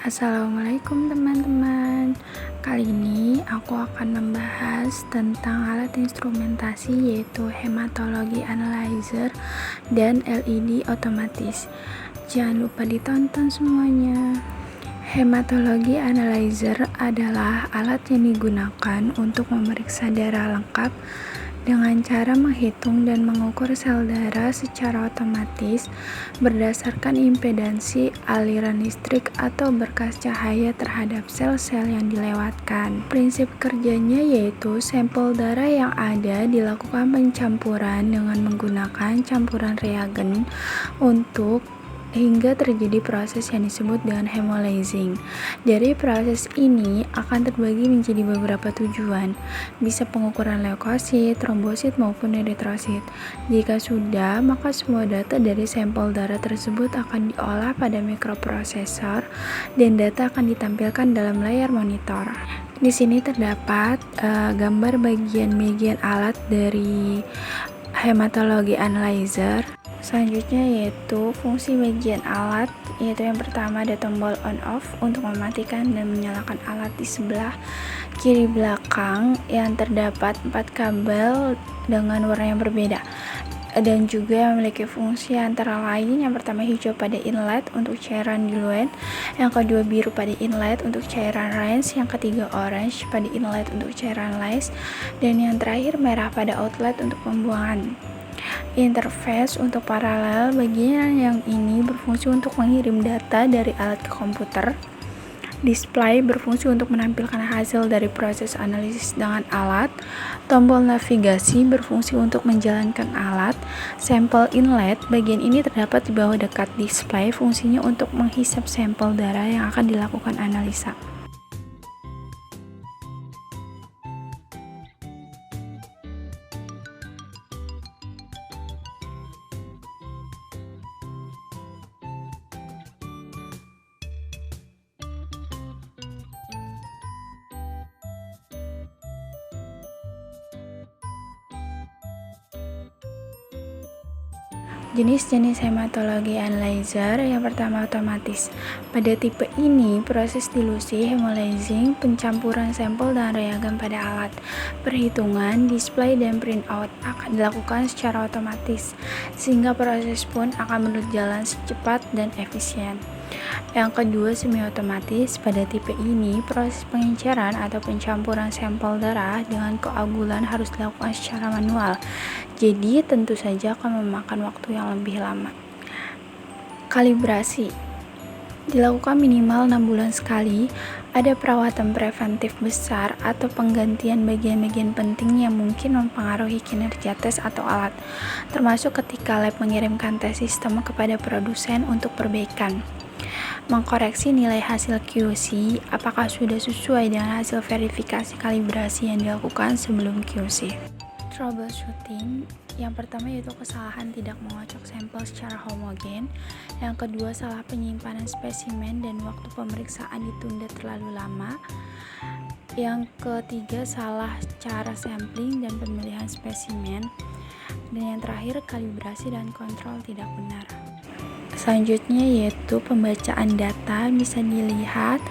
Assalamualaikum teman-teman. Kali ini aku akan membahas tentang alat instrumentasi yaitu hematologi analyzer dan LED otomatis. Jangan lupa ditonton semuanya. Hematologi analyzer adalah alat yang digunakan untuk memeriksa darah lengkap dengan cara menghitung dan mengukur sel darah secara otomatis berdasarkan impedansi aliran listrik atau berkas cahaya terhadap sel-sel yang dilewatkan. Prinsip kerjanya yaitu sampel darah yang ada dilakukan pencampuran dengan menggunakan campuran reagen hingga terjadi proses yang disebut dengan hemolyzing. Dari proses ini akan terbagi menjadi beberapa tujuan, bisa pengukuran leukosit, trombosit maupun eritrosit. Jika sudah, maka semua data dari sampel darah tersebut akan diolah pada mikroprosesor dan data akan ditampilkan dalam layar monitor. Di sini terdapat gambar bagian-bagian alat dari hematologi analyzer. Selanjutnya yaitu fungsi bagian alat, yaitu yang pertama ada tombol on off untuk mematikan dan menyalakan alat di sebelah kiri belakang yang terdapat 4 kabel dengan warna yang berbeda dan juga memiliki fungsi antara lain. Yang pertama hijau pada inlet untuk cairan diluent, yang kedua biru pada inlet untuk cairan rinse, yang ketiga orange pada inlet untuk cairan lase, dan yang terakhir merah pada outlet untuk pembuangan. Interface untuk paralel, bagian yang ini berfungsi untuk mengirim data dari alat ke komputer. Display berfungsi untuk menampilkan hasil dari proses analisis dengan alat. Tombol navigasi berfungsi untuk menjalankan alat. Sampel inlet, bagian ini terdapat di bawah dekat display, fungsinya untuk menghisap sampel darah yang akan dilakukan analisa. Jenis-jenis hematologi analyzer, yang pertama otomatis. Pada tipe ini, proses dilusi, hemolyzing, pencampuran sampel dan reagen pada alat, perhitungan, display, dan printout akan dilakukan secara otomatis, sehingga proses pun akan berjalan secepat dan efisien. Yang kedua, semi otomatis. Pada tipe ini, proses pengenceran atau pencampuran sampel darah dengan koagulan harus dilakukan secara manual, jadi tentu saja akan memakan waktu yang lebih lama. Kalibrasi dilakukan minimal 6 bulan sekali. Ada perawatan preventif besar atau penggantian bagian-bagian penting yang mungkin mempengaruhi kinerja tes atau alat, termasuk ketika lab mengirimkan tes sistem kepada produsen untuk perbaikan. Mengkoreksi nilai hasil QC apakah sudah sesuai dengan hasil verifikasi kalibrasi yang dilakukan sebelum QC. Troubleshooting, yang pertama yaitu kesalahan tidak mengocok sampel secara homogen, yang kedua salah penyimpanan spesimen dan waktu pemeriksaan ditunda terlalu lama, yang ketiga salah cara sampling dan pemilihan spesimen, dan yang terakhir kalibrasi dan kontrol tidak benar. Selanjutnya yaitu pembacaan data, bisa dilihat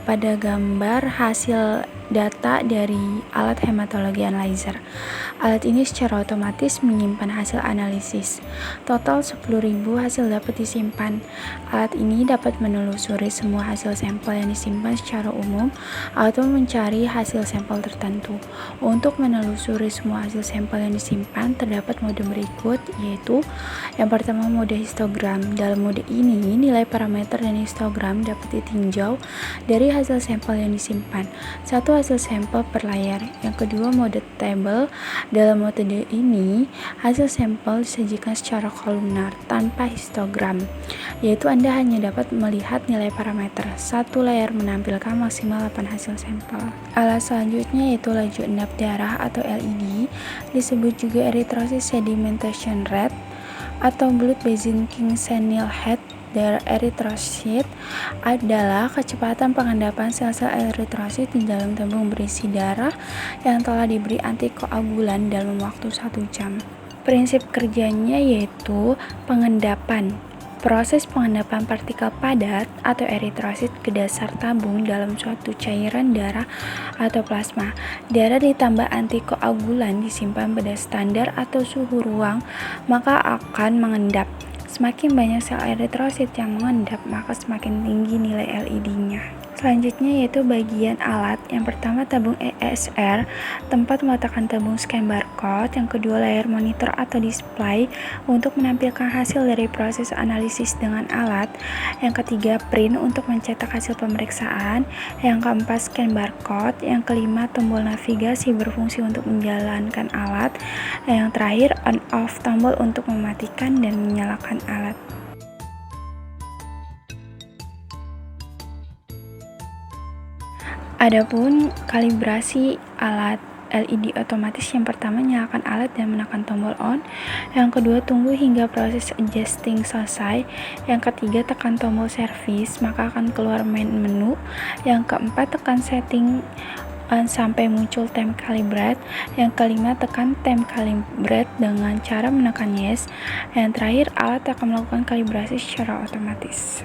pada gambar hasil data dari alat hematologi analyzer. Alat ini secara otomatis menyimpan hasil analisis. Total 10.000 hasil dapat disimpan. Alat ini dapat menelusuri semua hasil sampel yang disimpan secara umum atau mencari hasil sampel tertentu. Untuk menelusuri semua hasil sampel yang disimpan, terdapat mode berikut, yaitu yang pertama mode histogram. Dalam mode ini, nilai parameter dan histogram dapat ditinjau dari hasil sampel yang disimpan. Satu hasil sampel per layar. Yang kedua mode table. Dalam metode ini, hasil sampel disajikan secara kolumnar tanpa histogram, yaitu Anda hanya dapat melihat nilai parameter. Satu layar menampilkan maksimal 8 hasil sampel. Alat selanjutnya yaitu laju endap darah atau LED, disebut juga erythrocyte sedimentation rate atau blood basing senile head. Erythrosit adalah kecepatan pengendapan sel-sel eritrosit di dalam tabung berisi darah yang telah diberi antikoagulan dalam waktu 1 jam. Prinsip kerjanya yaitu pengendapan Proses pengendapan partikel padat atau eritrosit ke dasar tabung dalam suatu cairan darah atau plasma. Darah ditambah antikoagulan disimpan pada standar atau suhu ruang, maka akan mengendap. Semakin banyak sel eritrosit yang mengendap, maka semakin tinggi nilai LED-nya. Selanjutnya yaitu bagian alat. Yang pertama tabung ESR, tempat meletakkan tabung scan barcode. Yang kedua layar monitor atau display untuk menampilkan hasil dari proses analisis dengan alat. Yang ketiga print untuk mencetak hasil pemeriksaan. Yang keempat scan barcode. Yang kelima tombol navigasi berfungsi untuk menjalankan alat. Yang terakhir on off tombol untuk mematikan dan menyalakan alat. Adapun kalibrasi alat LED otomatis, yang pertama nyalakan alat dan menekan tombol on. Yang kedua tunggu hingga proses adjusting selesai. Yang ketiga tekan tombol service, maka akan keluar main menu. Yang keempat tekan setting sampai muncul time calibrate. Yang kelima tekan time calibrate dengan cara menekan yes. Yang terakhir alat akan melakukan kalibrasi secara otomatis.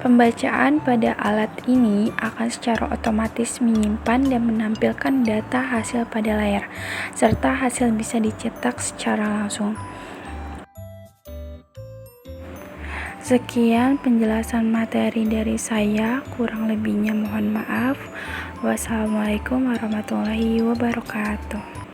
Pembacaan pada alat ini akan secara otomatis menyimpan dan menampilkan data hasil pada layar, serta hasil bisa dicetak secara langsung. Sekian penjelasan materi dari saya, kurang lebihnya mohon maaf. Wassalamualaikum warahmatullahi wabarakatuh.